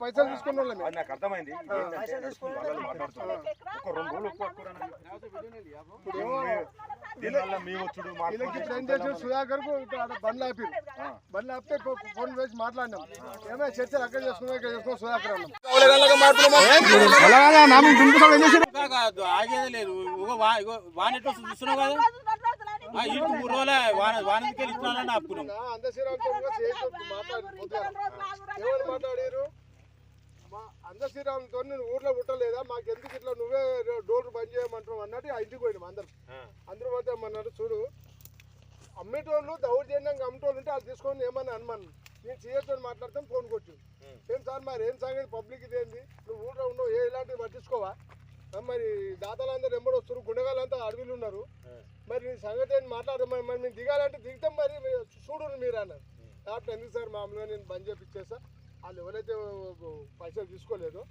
పైసలు తీసుకున్న నాకు అర్థమైంది. సుధాకర్ బండ్లు ఆపిరు. బండ్లు ఆపితే ఫోన్ వేసి మాట్లాడినాం. ఏమైనా చర్చలు అక్కడ చేసుకున్నాం, ఇక్కడ చేసుకున్నాం. సుధాకర్ అన్నాం ఆగేదే లేదు. వాన ఎట్లా చూస్తున్నావు కదా, ఇటు 3 రోజుల వానకి ఇస్తున్నానని ఆపుకున్నాం. మాట్లాడారు అందశ్రీరామ్తో నేను ఊర్లో పుట్టలేదా, మాకు ఎందుకు ఇట్లా నువ్వే డోర్లు బంద్ చేయమంటావు అన్నట్టు ఇంటికి పోయినాం. అందరూ పోతే ఏమన్నారు, చూడు అమ్మేటోళ్ళు దౌర్జన్యంగా అమ్మటోళ్ళు ఉంటే అది తీసుకొని ఏమన్నా అనుమానం, నేను సీఎస్తో మాట్లాడతాం. ఫోన్ కొట్టు, ఏం సార్ మరి ఏం సంగతి, పబ్లిక్ ఇదేంది, నువ్వు ఊళ్ళో ఉండవు, ఇలాంటివి పట్టించుకోవా, మరి దాతలందరూ ఎంబడి వస్తారు, గుండెగాలంతా అడవిలు ఉన్నారు, మరి నీ సంగతి ఏంటి మాట్లాడమని, మరి మేము దిగాలంటే దిగుతాం, మరి చూడు మీరు అన్నారు. అట్లా ఎందుకు సార్ మామూలుగా నేను బంద్ చేపిచ్చేసా, వాళ్ళు ఎవరైతే పైసలు తీసుకోలేదో